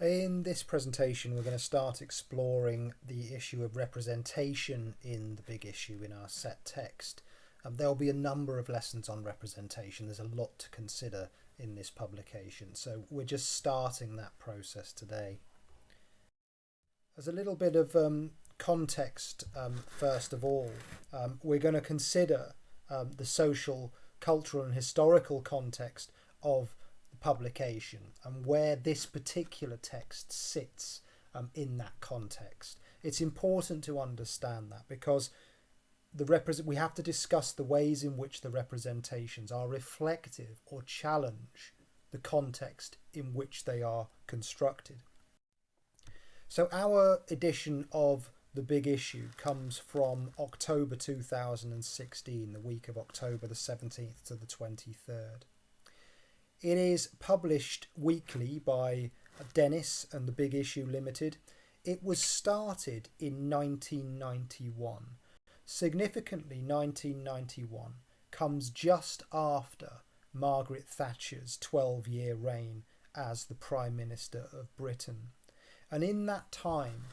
In this presentation, we're going to start exploring the issue of representation in the big issue in our set text. There'll be a number of lessons on representation. There's a lot to consider in this publication, so we're just starting that process today. As a little bit of context, first of all, we're going to consider the social, cultural and historical context of the publication and where this particular text sits in that context. It's important to understand that because we have to discuss the ways in which the representations are reflective or challenge the context in which they are constructed. So our edition of the big issue comes from October 2016, the week of October the 17th to the 23rd. It is published weekly by Dennis and the Big Issue Limited. It was started in 1991. Significantly, 1991 comes just after Margaret Thatcher's 12-year reign as the Prime Minister of Britain. And in that time,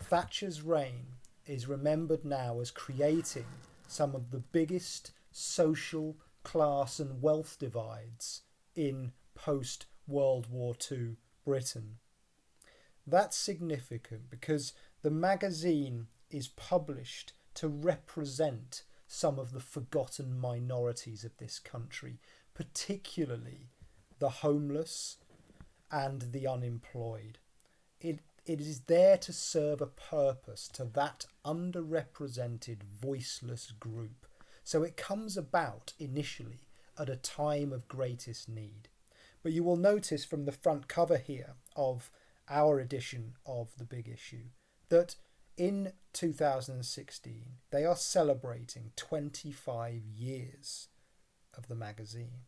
Thatcher's reign is remembered now as creating some of the biggest social, class and wealth divides in post-World War II Britain. That's significant because the magazine is published to represent some of the forgotten minorities of this country, particularly the homeless and the unemployed. It is there to serve a purpose to that underrepresented, voiceless group. So it comes about initially at a time of greatest need. But you will notice from the front cover here of our edition of the big issue that in 2016 they are celebrating 25 years of the magazine.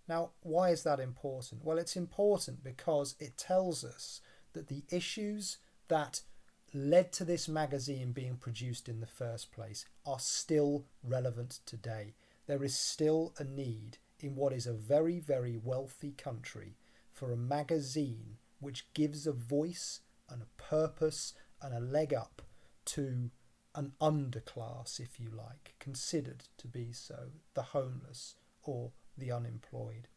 Now, why is that important? Well, it's important because it tells us that the issues that led to this magazine being produced in the first place are still relevant today. There is still a need in what is a very, very wealthy country for a magazine which gives a voice and a purpose and a leg up to an underclass, if you like, considered to be so, the homeless or the unemployed.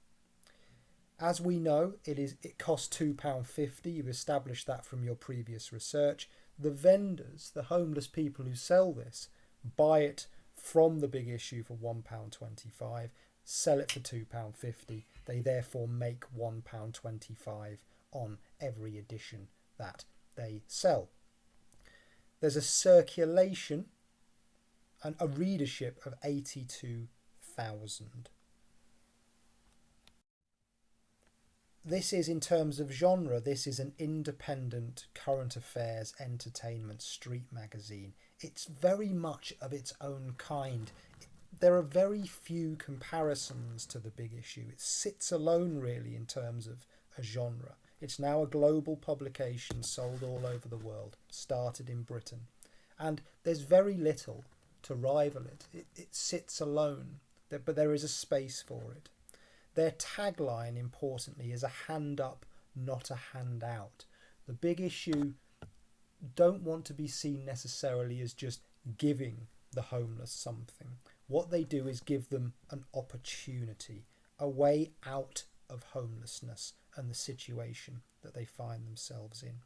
As we know, it costs £2.50. You've established that from your previous research. The vendors, the homeless people who sell this, buy it from the big issue for £1.25, sell it for £2.50. They therefore make £1.25 on every edition that they sell. There's a circulation and a readership of 82,000. This is, in terms of genre, this is an independent current affairs, entertainment, street magazine. It's very much of its own kind. There are very few comparisons to the big issue. It sits alone really in terms of a genre. It's now a global publication sold all over the world, started in Britain. And there's very little to rival it. It sits alone, but there is a space for it. Their tagline, importantly, is a hand up, not a hand out. The big issue don't want to be seen necessarily as just giving the homeless something. What they do is give them an opportunity, a way out of homelessness and the situation that they find themselves in.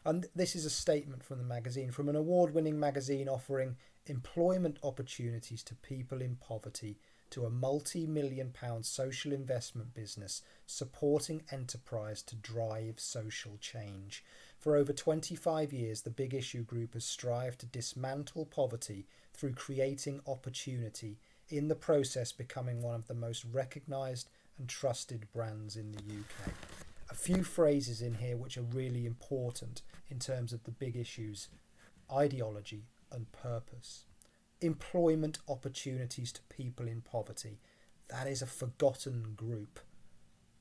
And this is a statement from the magazine, from an award-winning magazine offering employment opportunities to people in poverty, to a multi-million-pound social investment business supporting enterprise to drive social change. For over 25 years, the Big Issue Group has strived to dismantle poverty through creating opportunity, in the process becoming one of the most recognised and trusted brands in the UK. A few phrases in here which are really important in terms of the Big Issue's ideology and purpose. Employment opportunities to people in poverty. That is a forgotten group,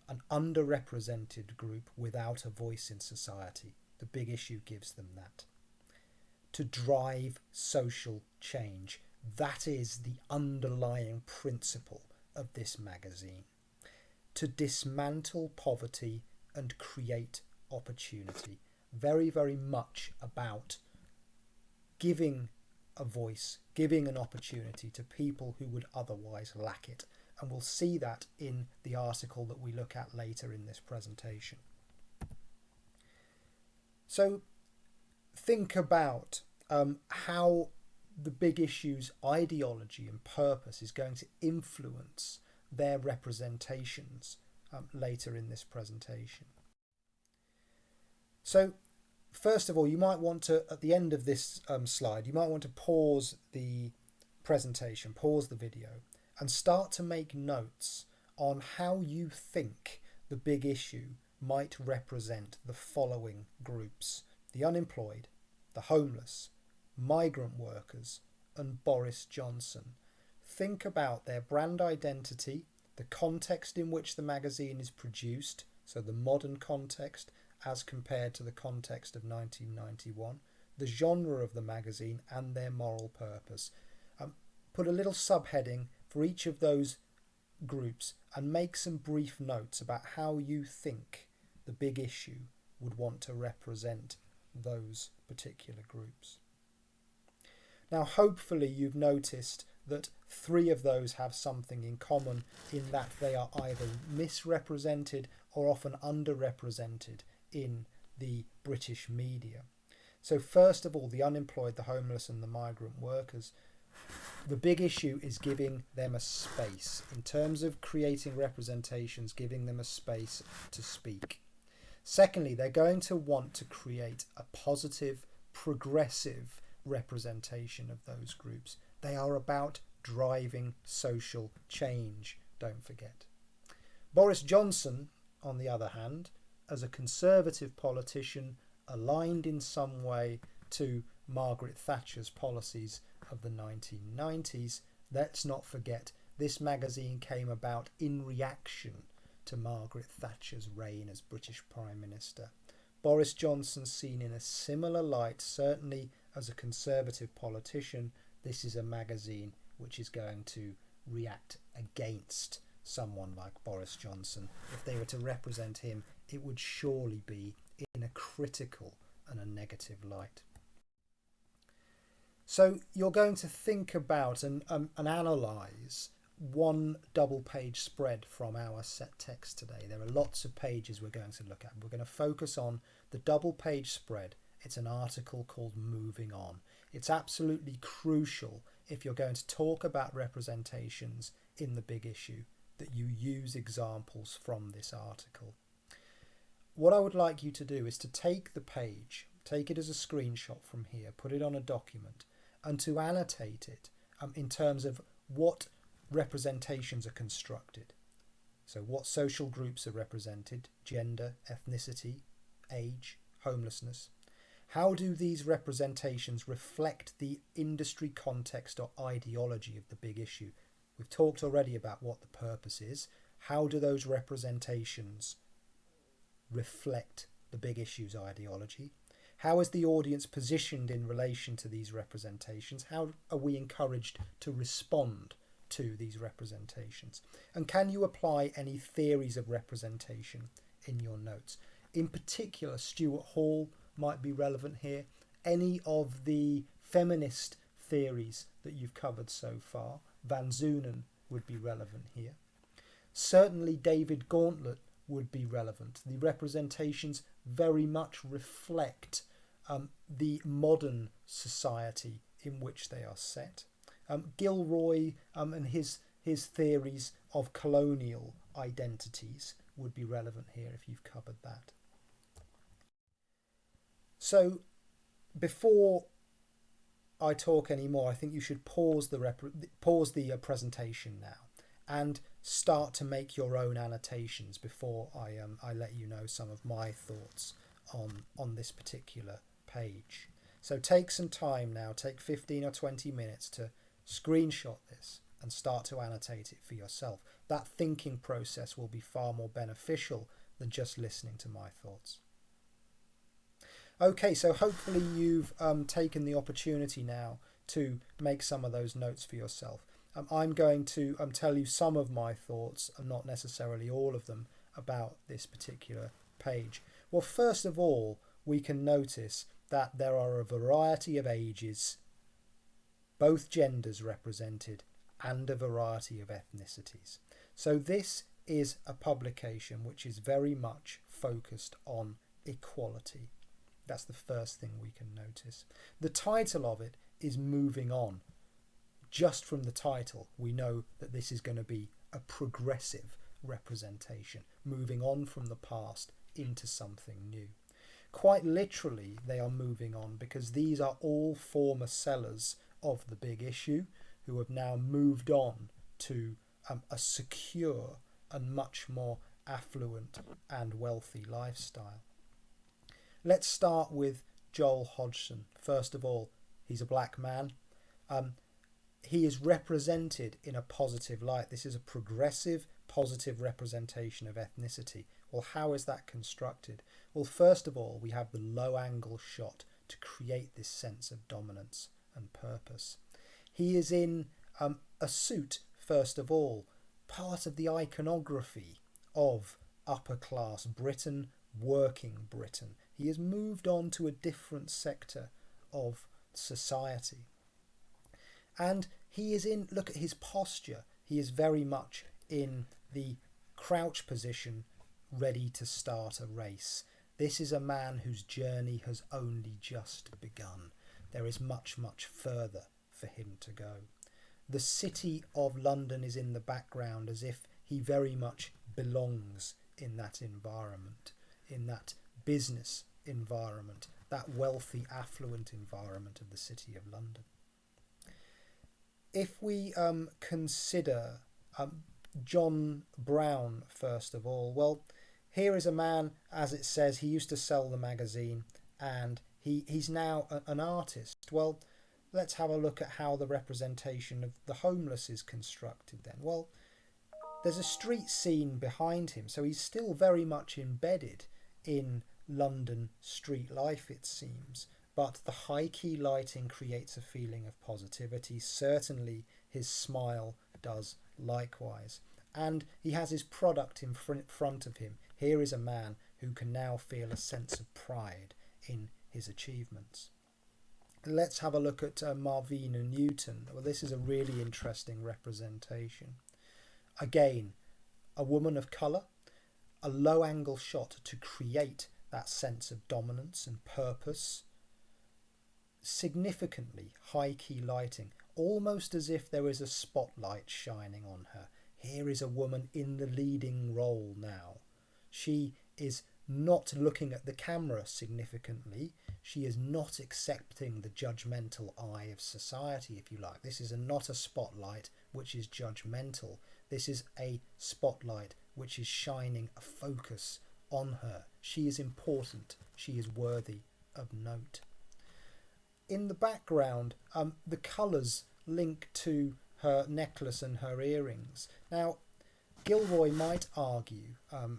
an underrepresented group without a voice in society. The big issue gives them that. To drive social change. That is the underlying principle of this magazine. To dismantle poverty and create opportunity. Very, very much about giving a voice, giving an opportunity to people who would otherwise lack it. And we'll see that in the article that we look at later in this presentation. So think about how the big issue's ideology and purpose is going to influence their representations later in this presentation. So first of all, you might want to, at the end of this slide, you might want to pause the presentation, pause the video, and start to make notes on how you think the big issue might represent the following groups: the unemployed, the homeless, migrant workers, and Boris Johnson. Think about their brand identity, the context in which the magazine is produced, so the modern context as compared to the context of 1991, the genre of the magazine, and their moral purpose. Put a little subheading for each of those groups and make some brief notes about how you think the big issue would want to represent those particular groups. Now, hopefully you've noticed that 3 of those have something in common in that they are either misrepresented or often underrepresented in the British media. So first of all, the unemployed, the homeless, and the migrant workers. The big issue is giving them a space. In terms of creating representations, giving them a space to speak. Secondly, they're going to want to create a positive, progressive representation of those groups. They are about driving social change, don't forget. Boris Johnson, on the other hand, as a Conservative politician aligned in some way to Margaret Thatcher's policies of the 1990s, let's not forget this magazine came about in reaction to Margaret Thatcher's reign as British Prime Minister. Boris Johnson seen in a similar light, certainly as a Conservative politician. This is a magazine which is going to react against someone like Boris Johnson. If they were to represent him, it would surely be in a critical and a negative light. So you're going to think about and analyse one double-page spread from our set text today. There are lots of pages we're going to look at. We're going to focus on the double-page spread. It's an article called Moving On. It's absolutely crucial if you're going to talk about representations in the big issue that you use examples from this article. What I would like you to do is to take the page, take it as a screenshot from here, put it on a document, and to annotate it in terms of what representations are constructed. So what social groups are represented: gender, ethnicity, age, homelessness. How do these representations reflect the industry context or ideology of the big issue? We've talked already about what the purpose is. How do those representations reflect the big issue's ideology? How is the audience positioned in relation to these representations? How are we encouraged to respond to these representations? And can you apply any theories of representation in your notes? In particular, Stuart Hall might be relevant here. Any of the feminist theories that you've covered so far, Van Zunen would be relevant here. Certainly David Gauntlet would be relevant. The representations very much reflect the modern society in which they are set. Gilroy and his theories of colonial identities would be relevant here if you've covered that. So before I talk anymore, I think you should pause the presentation now and start to make your own annotations before I let you know some of my thoughts on this particular page. So take some time now, take 15 or 20 minutes to screenshot this and start to annotate it for yourself. That thinking process will be far more beneficial than just listening to my thoughts. Okay, so hopefully you've taken the opportunity now to make some of those notes for yourself. I'm going to tell you some of my thoughts, and not necessarily all of them, about this particular page? Well, first of all, we can notice that there are a variety of ages, both genders represented, and a variety of ethnicities. So this is a publication which is very much focused on equality. That's the first thing we can notice. The title of it is Moving On. Just from the title, we know that this is going to be a progressive representation, moving on from the past into something new. Quite literally, they are moving on because these are all former sellers of the big issue who have now moved on to a secure and much more affluent and wealthy lifestyle. Let's start with Joel Hodgson. First of all, he's a black man. He is represented in a positive light. This is a progressive, positive representation of ethnicity. Well, how is that constructed? Well, first of all, we have the low angle shot to create this sense of dominance and purpose. He is in a suit, first of all, part of the iconography of upper class Britain, working Britain. He has moved on to a different sector of society. And he is in, look at his posture, he is very much in the crouch position, ready to start a race. This is a man whose journey has only just begun. There is much, much further for him to go. The city of London is in the background as if he very much belongs in that environment, in that business environment, that wealthy, affluent environment of the city of London. If we consider John Brown, first of all, well, here is a man, as it says, he used to sell the magazine and he's now an artist. Well, let's have a look at how the representation of the homeless is constructed then. Well, there's a street scene behind him, so he's still very much embedded in London street life, it seems. But the high key lighting creates a feeling of positivity. Certainly his smile does likewise. And he has his product in front of him. Here is a man who can now feel a sense of pride in his achievements. Let's have a look at Marvina Newton. Well, this is a really interesting representation. Again, a woman of colour, a low angle shot to create that sense of dominance and purpose. Significantly high key lighting, almost as if there is a spotlight shining on her. Here is a woman in the leading role now. She is not looking at the camera significantly. She is not accepting the judgmental eye of society, if you like. This is not a spotlight which is judgmental. This is a spotlight which is shining a focus on her. She is important. She is worthy of note. In the background, the colours link to her necklace and her earrings. Now, Gilroy might argue,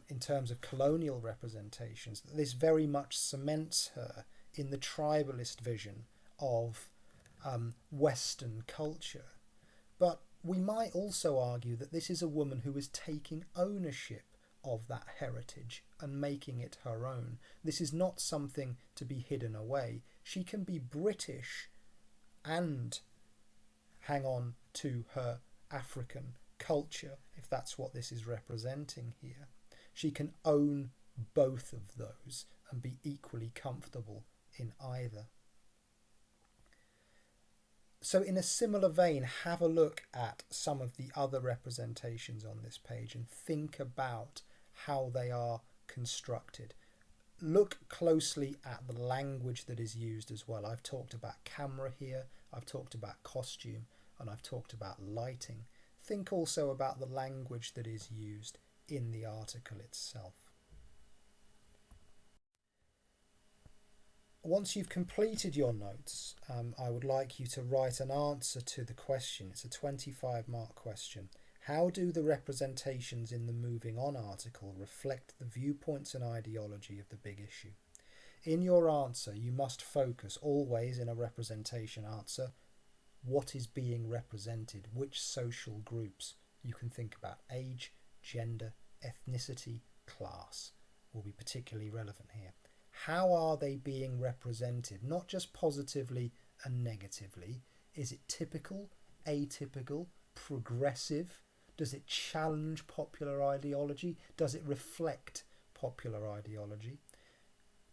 in terms of colonial representations, that this very much cements her in the tribalist vision of Western culture. But we might also argue that this is a woman who is taking ownership of that heritage and making it her own. This is not something to be hidden away. She can be British and hang on to her African culture, if that's what this is representing here. She can own both of those and be equally comfortable in either. So in a similar vein, have a look at some of the other representations on this page and think about how they are constructed. Look closely at the language that is used as well. I've talked about camera here, I've talked about costume, and I've talked about lighting. Think also about the language that is used in the article itself. Once you've completed your notes, I would like you to write an answer to the question. It's a 25-mark question. How do the representations in the Moving On article reflect the viewpoints and ideology of the big issue? In your answer, you must focus always in a representation answer. What is being represented? Which social groups? You can think about age, gender, ethnicity, class. will be particularly relevant here. How are they being represented? Not just positively and negatively. Is it typical, atypical, progressive? Does it challenge popular ideology? Does it reflect popular ideology?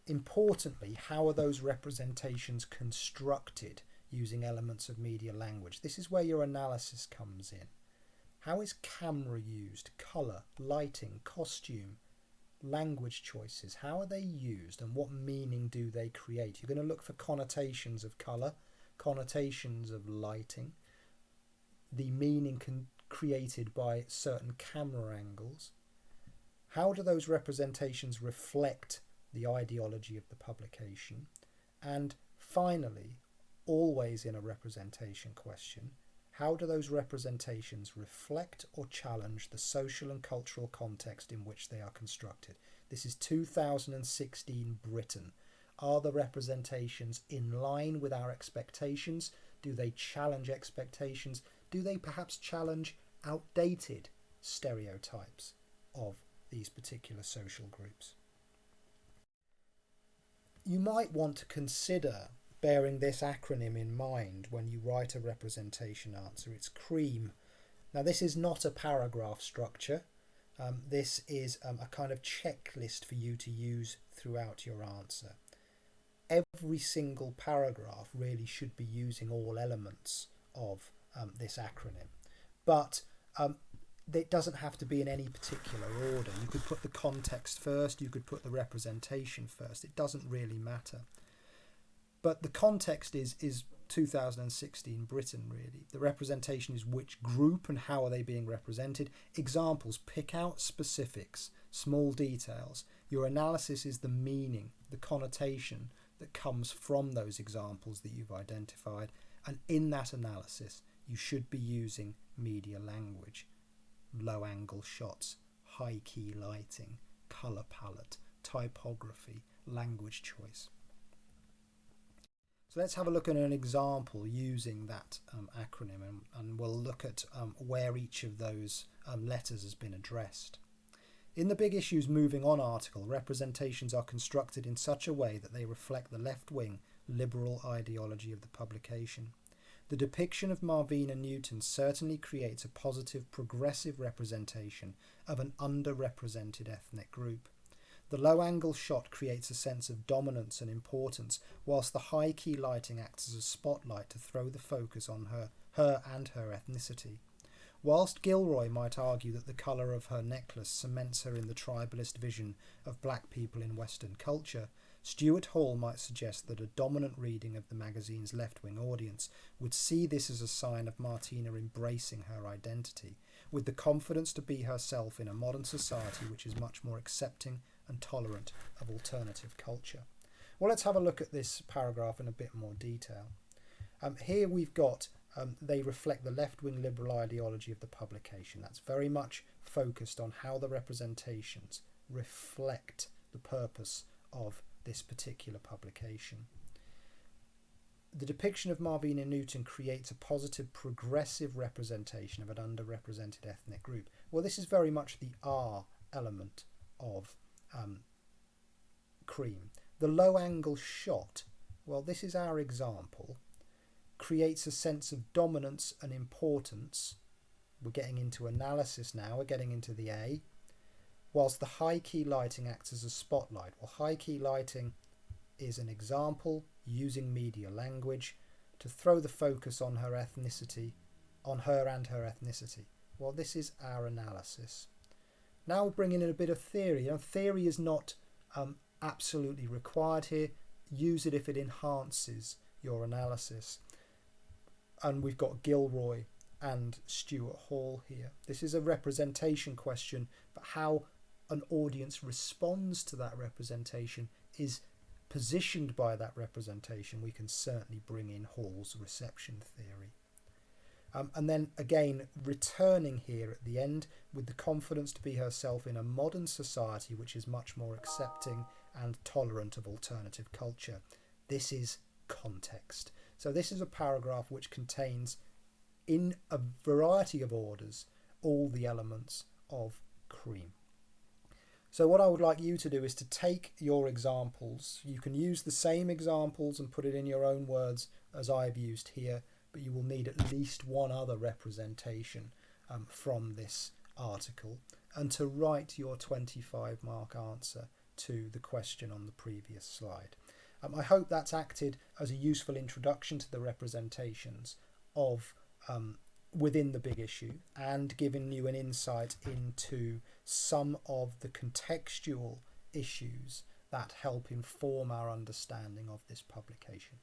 Importantly, how are those representations constructed using elements of media language? This is where your analysis comes in. How is camera used? Colour, lighting, costume, language choices. How are they used and what meaning do they create? You're going to look for connotations of colour, connotations of lighting, the meaning created by certain camera angles. How do those representations reflect the ideology of the publication? And finally, always in a representation question, how do those representations reflect or challenge the social and cultural context in which they are constructed? This is 2016 Britain. Are the representations in line with our expectations? Do they challenge expectations? Do they perhaps challenge outdated stereotypes of these particular social groups? You might want to consider bearing this acronym in mind when you write a representation answer. It's CREAM. Now, this is not a paragraph structure. This is a kind of checklist for you to use throughout your answer. Every single paragraph really should be using all elements of this acronym, but it doesn't have to be in any particular order. You could put the context first, you could put the representation first. It doesn't really matter. But the context is 2016 Britain, really. The representation is which group and how are they being represented. Examples, pick out specifics, small details. Your analysis is the meaning, the connotation that comes from those examples that you've identified. And in that analysis, you should be using media language, low angle shots, high key lighting, colour palette, typography, language choice. So let's have a look at an example using that acronym, and we'll look at where each of those letters has been addressed. In the Big Issues Moving On article, representations are constructed in such a way that they reflect the left-wing liberal ideology of the publication. The depiction of Marvina Newton certainly creates a positive, progressive representation of an underrepresented ethnic group. The low-angle shot creates a sense of dominance and importance, whilst the high-key lighting acts as a spotlight to throw the focus on her and her ethnicity. Whilst Gilroy might argue that the colour of her necklace cements her in the tribalist vision of black people in Western culture, Stuart Hall might suggest that a dominant reading of the magazine's left-wing audience would see this as a sign of Martina embracing her identity, with the confidence to be herself in a modern society which is much more accepting and tolerant of alternative culture. Well, let's have a look at this paragraph in a bit more detail. Here we've got they reflect the left-wing liberal ideology of the publication. That's very much focused on how the representations reflect the purpose of this particular publication. The depiction of Marvina Newton creates a positive, progressive representation of an underrepresented ethnic group. Well, this is very much the R element of CREAM. The low-angle shot, well, this is our example, creates a sense of dominance and importance. We're getting into analysis now, we're getting into the A, whilst the high key lighting acts as a spotlight. Well, high key lighting is an example using media language to throw the focus on her ethnicity, on her and her ethnicity. Well, this is our analysis. Now we'll bring in a bit of theory. Theory is not absolutely required here. Use it if it enhances your analysis. And we've got Gilroy and Stuart Hall here. This is a representation question, but how an audience responds to that representation is positioned by that representation. We can certainly bring in Hall's reception theory. And then again, returning here at the end with the confidence to be herself in a modern society which is much more accepting and tolerant of alternative culture. This is context. So this is a paragraph which contains, in a variety of orders, all the elements of CREAM. So what I would like you to do is to take your examples. You can use the same examples and put it in your own words as I've used here, but you will need at least one other representation from this article, and to write your 25-mark answer to the question on the previous slide. I hope that's acted as a useful introduction to the representations of within the big issue, and given you an insight into some of the contextual issues that help inform our understanding of this publication.